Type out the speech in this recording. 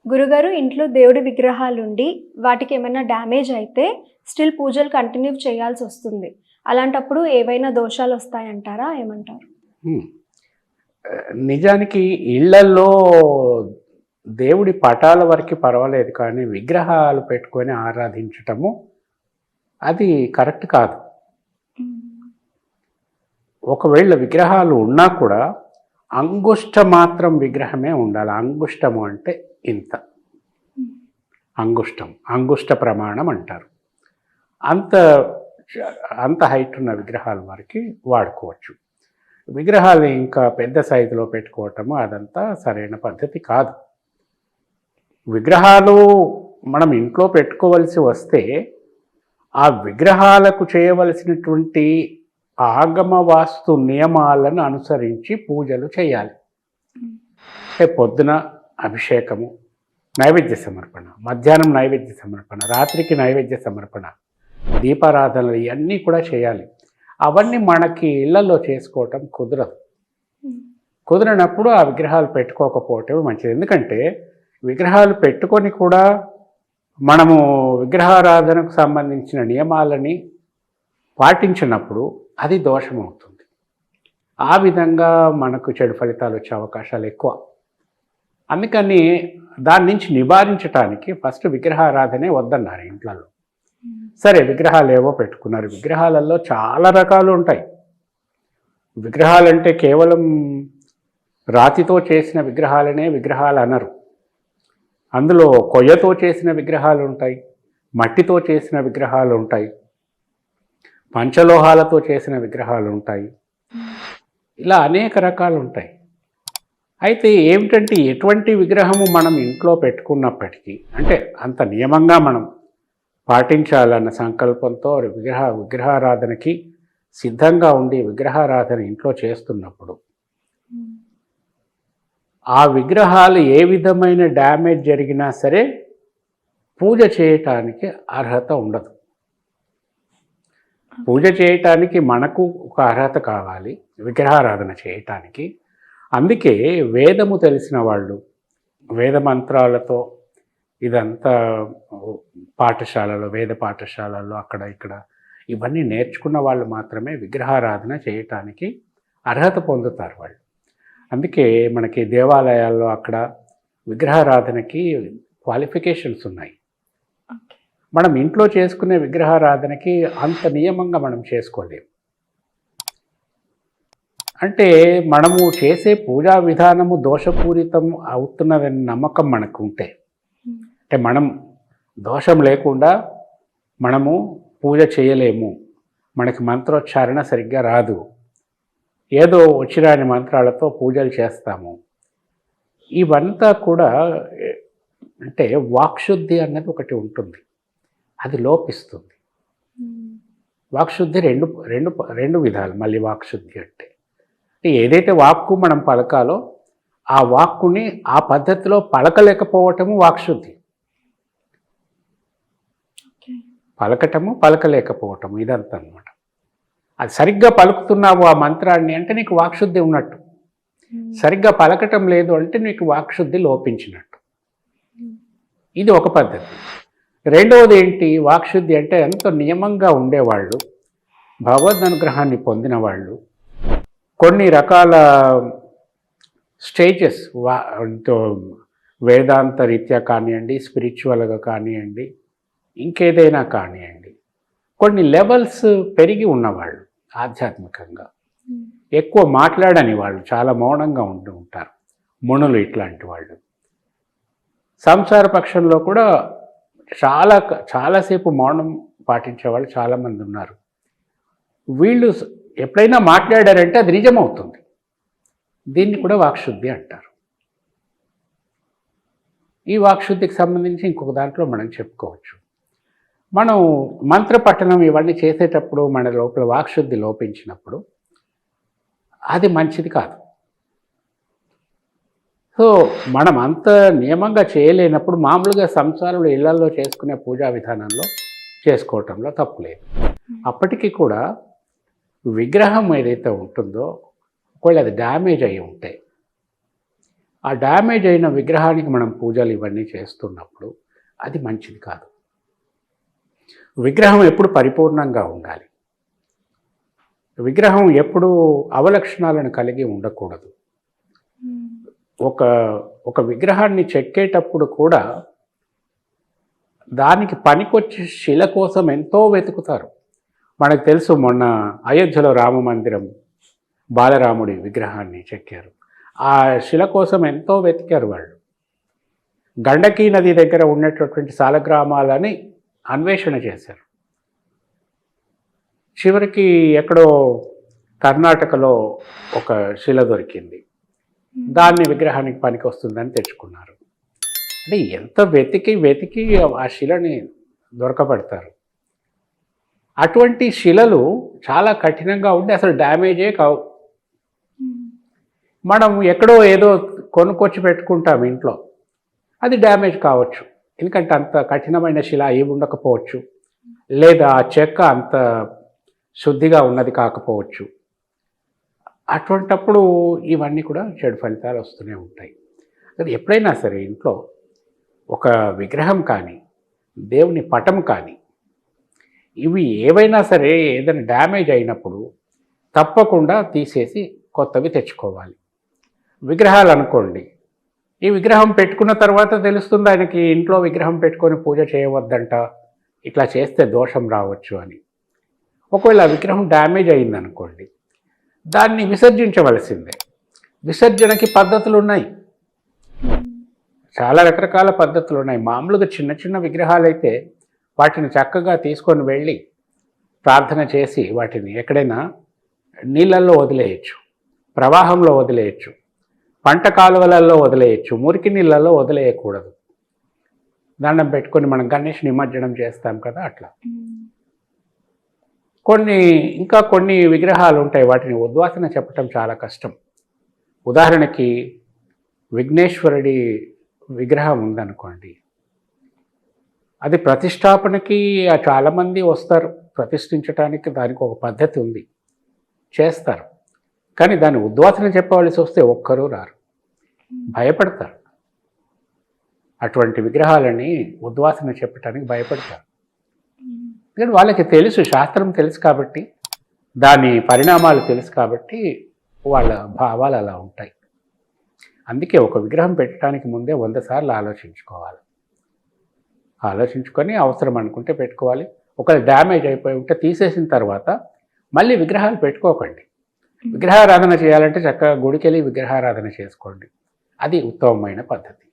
గురుగారు ఇంట్లో దేవుడి విగ్రహాలుండి వాటికేమైనా డ్యామేజ్ అయితే స్టిల్ పూజలు కంటిన్యూ చేయాల్సొస్తుంది. అలాంటప్పుడు ఏవైనా దోషాలొస్తాయంటారా? ఏమంటారు? హ్మ్. నిజానికి ఇళ్ళల్లో దేవుడి పటాల వరకి పర్వాలేదు కానీ, విగ్రహాలు పెట్టుకొని ఆరాధించటము అది కరెక్ట్ కాదు. హ్మ్. ఒకవేళ విగ్రహాలు ఉన్నా కూడా అంగుష్ట మాత్రం విగ్రహమే ఉండాలి. అంగుష్టము అంటే ఇంత. హ్మ్. అంగుష్ట ప్రమాణం అంటారు. అంత అంత హైట్ ఉన్న విగ్రహాల వరకి వాడుకోవచ్చు. విగ్రహాలు ఇంకా పెద్ద సైజులో పెట్టుకోవటము అదంతా సరైన పద్ధతి కాదు. విగ్రహాలు మనం ఇంట్లో పెట్టుకోవలసి వస్తే, ఆ విగ్రహాలకు చేయవలసినటువంటి ఆగమ వాస్తు నియమాలను అనుసరించి పూజలు చేయాలి. హ్మ్. అంటే పొద్దున అభిషేకము, నైవేద్య సమర్పణ, మధ్యాహ్నం నైవేద్య సమర్పణ, రాత్రికి నైవేద్య సమర్పణ, దీపారాధనలు ఇవన్నీ కూడా చేయాలి. అవన్నీ మనకి ఇళ్లలో చేసుకోవటం కుదరదు. హ్మ్. కుదరనప్పుడు ఆ విగ్రహాలు పెట్టుకోకపోవటమే మంచిది. ఎందుకంటే విగ్రహాలు పెట్టుకొని కూడా మనము విగ్రహారాధనకు సంబంధించిన నియమాలని పాటించినప్పుడు అది దోషమవుతుంది. ఆ విధంగా మనకు చెడు ఫలితాలు వచ్చే అవకాశాలు ఎక్కువ. అందుకని దాని నుంచి నివారించటానికి ఫస్ట్ విగ్రహారాధనే వద్దన్నారు ఇంట్లలో. హ్మ్. సరే విగ్రహాలు ఏవో పెట్టుకున్నారు. విగ్రహాలలో చాలా రకాలు ఉంటాయి. విగ్రహాలంటే కేవలం రాతితో చేసిన విగ్రహాలనే విగ్రహాలు అనరు. అందులో కొయ్యతో చేసిన విగ్రహాలు ఉంటాయి, మట్టితో చేసిన విగ్రహాలు ఉంటాయి, పంచలోహాలతో చేసిన విగ్రహాలు ఉంటాయి. ఇలా అనేక రకాలు ఉంటాయి. అయితే ఏమిటంటే ఎటువంటి విగ్రహము మనం ఇంట్లో పెట్టుకున్నప్పటికీ, అంటే అంత నియమంగా మనం పాటించాలన్న సంకల్పంతో విగ్రహారాధనకి సిద్ధంగా ఉండి విగ్రహారాధన ఇంట్లో చేస్తున్నప్పుడు హ్మ్. ఆ విగ్రహాలు ఏ విధమైన డ్యామేజ్ జరిగినా సరే పూజ చేయటానికి అర్హత ఉండదు. పూజ చేయటానికి మనకు ఒక అర్హత కావాలి విగ్రహారాధన చేయటానికి. అందుకే వేదము తెలిసిన వాళ్ళు, వేద మంత్రాలతో ఇదంతా పాఠశాలలో, వేద పాఠశాలల్లో అక్కడ ఇక్కడ ఇవన్నీ నేర్చుకున్న వాళ్ళు మాత్రమే విగ్రహారాధన చేయటానికి అర్హత పొందుతారు వాళ్ళు. అందుకే మనకి దేవాలయాల్లో అక్కడ విగ్రహారాధనకి క్వాలిఫికేషన్స్ ఉన్నాయి. ఓకే. మనం ఇంట్లో చేసుకునే విగ్రహారాధనకి అంత నియమంగా మనం చేసుకోలేము. అంటే మనము చేసే పూజా విధానము దోషపూరితం అవుతున్నదని నమ్మకం మనకు ఉంటే, హ్మ్. అంటే మనం దోషం లేకుండా మనము పూజ చేయలేము, మనకి మంత్రోచ్చారణ సరిగ్గా రాదు, ఏదో వచ్చిరాని మంత్రాలతో పూజలు చేస్తాము, ఇవంతా కూడా అంటే వాక్శుద్ధి అన్నది ఒకటి ఉంటుంది, అది లోపిస్తుంది. హ్మ్. వాక్శుద్ధి రెండు రెండు రెండు విధాలు. మళ్ళీ వాక్శుద్ధి అంటే ఏదైతే వాక్కు మనం పలకాలో ఆ వాక్కుని ఆ పద్ధతిలో పలకలేకపోవటము వాక్శుద్ధి. ఓకే. పలకటము పలకలేకపోవటము ఇదంతా అనమాట. అది సరిగ్గా పలుకుతున్నావు ఆ మంత్రాన్ని అంటే నీకు వాక్శుద్ధి ఉన్నట్టు, హ్మ్. సరిగ్గా పలకటం లేదు అంటే నీకు వాక్శుద్ధి లోపించినట్టు. హ్మ్. ఇది ఒక పద్ధతి. రెండవది ఏంటి, వాక్శుద్ధి అంటే ఎంతో నియమంగా ఉండేవాళ్ళు, భగవద్ అనుగ్రహాన్ని పొందిన వాళ్ళు, కొన్ని రకాల స్టేజెస్ వేదాంత రీత్యా కానివ్వండి, స్పిరిచువల్గా కానివ్వండి, ఇంకేదైనా కానివ్వండి, కొన్ని లెవెల్స్ పెరిగి ఉన్నవాళ్ళు ఆధ్యాత్మికంగా, హ్మ్. ఎక్కువ మాట్లాడని వాళ్ళు, చాలా మౌనంగా ఉంటూ ఉంటారు మునులు. ఇట్లాంటి వాళ్ళు సంసార పక్షంలో కూడా చాలాసేపు మౌనం పాటించే వాళ్ళు చాలామంది ఉన్నారు. వీళ్ళు ఎప్పుడైనా మాట్లాడారంటే అది నిజమవుతుంది. దీన్ని కూడా వాక్శుద్ధి అంటారు. ఈ వాక్శుద్ధికి సంబంధించి ఇంకొక దాంట్లో మనం చెప్పుకోవచ్చు. మనం మంత్ర పఠనం ఇవన్నీ చేసేటప్పుడు మన లోపల వాక్శుద్ధి లోపించినప్పుడు అది మంచిది కాదు. సో మనం అంత నియమంగా చేయలేనప్పుడు మామూలుగా సంసారంలో ఇళ్లలో చేసుకునే పూజా విధానంలో చేసుకోవటంలో తప్పు లేదు. అప్పటికీ కూడా విగ్రహం ఏదైతే ఉంటుందో ఒకవేళ అది డ్యామేజ్ అయి ఉంటే ఆ డ్యామేజ్ అయిన విగ్రహానికి మనం పూజలు ఇవన్నీ చేస్తున్నప్పుడు అది మంచిది కాదు. విగ్రహం ఎప్పుడు పరిపూర్ణంగా ఉండాలి. విగ్రహం ఎప్పుడూ అవలక్షణాలను కలిగి ఉండకూడదు. ఒక విగ్రహాన్ని చెక్కేటప్పుడు కూడా దానికి పనికొచ్చే శిల కోసం ఎంతో వెతుకుతారు. మనకు తెలుసు, మొన్న అయోధ్యలో రామ మందిరం బాలరాముడి విగ్రహాన్ని చెక్కారు. ఆ శిల కోసం ఎంతో వెతికారు వాళ్ళు. గండకీ నది దగ్గర ఉన్నటువంటి సాలగ్రామాలని అన్వేషణ చేశారు. చివరికి ఎక్కడో కర్ణాటకలో ఒక శిల దొరికింది. దాన్ని విగ్రహానికి పనికి వస్తుందని తెచ్చుకున్నారు. అంటే ఎంత వెతికి ఆ శిలని దొరకబడతారు. అటువంటి శిలలు చాలా కఠినంగా ఉండి అసలు డ్యామేజే కావు. మనం ఎక్కడో ఏదో కొనుక్కొచ్చి పెట్టుకుంటాం ఇంట్లో, అది డ్యామేజ్ కావచ్చు. ఎందుకంటే అంత కఠినమైన శిల ఏమి ఉండకపోవచ్చు, లేదా ఆ చెక్క అంత శుద్ధిగా ఉన్నది కాకపోవచ్చు. అటువంటప్పుడు ఇవన్నీ కూడా చెడు ఫలితాలు వస్తూనే ఉంటాయి. అది ఎప్పుడైనా సరే ఇంట్లో ఒక విగ్రహం కానీ, దేవుని పటం కానీ, ఇవి ఏవైనా సరే ఏదైనా డ్యామేజ్ అయినప్పుడు తప్పకుండా తీసేసి కొత్తవి తెచ్చుకోవాలి. విగ్రహాలు అనుకోండి, ఈ విగ్రహం పెట్టుకున్న తర్వాత తెలుస్తుంది ఆయనకి ఇంట్లో విగ్రహం పెట్టుకొని పూజ చేయవద్దంట, ఇట్లా చేస్తే దోషం రావచ్చు అని. ఒకవేళ ఆ విగ్రహం డ్యామేజ్ అయిందనుకోండి, దాన్ని విసర్జించవలసిందే. విసర్జనకి పద్ధతులు ఉన్నాయి, చాలా రకరకాల పద్ధతులు ఉన్నాయి. మామూలుగా చిన్న చిన్న విగ్రహాలు అయితే వాటిని చక్కగా తీసుకొని వెళ్ళి ప్రార్థన చేసి వాటిని ఎక్కడైనా నీళ్ళల్లో వదిలేయచ్చు, ప్రవాహంలో వదిలేయచ్చు, పంట కాలువలలో వదిలేయచ్చు, మురికి నీళ్ళల్లో వదిలేయకూడదు. దండం పెట్టుకొని మనం గణేష్ నిమజ్జనం చేస్తాం కదా, అట్లా. ఇంకా కొన్ని విగ్రహాలు ఉంటాయి, వాటిని ఉద్వాసన చెప్పటం చాలా కష్టం. ఉదాహరణకి విఘ్నేశ్వరుడి విగ్రహం ఉందనుకోండి, అది ప్రతిష్టాపనకి చాలామంది వస్తారు ప్రతిష్ఠించడానికి, దానికి ఒక పద్ధతి ఉంది, చేస్తారు. కానీ దాన్ని ఉద్వాసన చెప్పవలసి వస్తే ఒక్కరూ రారు, భయపడతారు. అటువంటి విగ్రహాలని ఉద్వాసన చెప్పటానికి భయపడతారు. ఎందుకంటే వాళ్ళకి తెలుసు, శాస్త్రం తెలుసు కాబట్టి, దాని పరిణామాలు తెలుసు కాబట్టి వాళ్ళ భావాలు అలా ఉంటాయి. అందుకే ఒక విగ్రహం పెట్టడానికి ముందే 100 సార్లు ఆలోచించుకొని అవసరం అనుకుంటే పెట్టుకోవాలి. ఒకవేళ డ్యామేజ్ అయిపోయి ఉంటే తీసేసిన తర్వాత మళ్ళీ విగ్రహాలు పెట్టుకోకండి. విగ్రహారాధన చేయాలంటే చక్కగా గుడికి వెళ్ళి విగ్రహారాధన చేసుకోండి, అది ఉత్తమమైన పద్ధతి.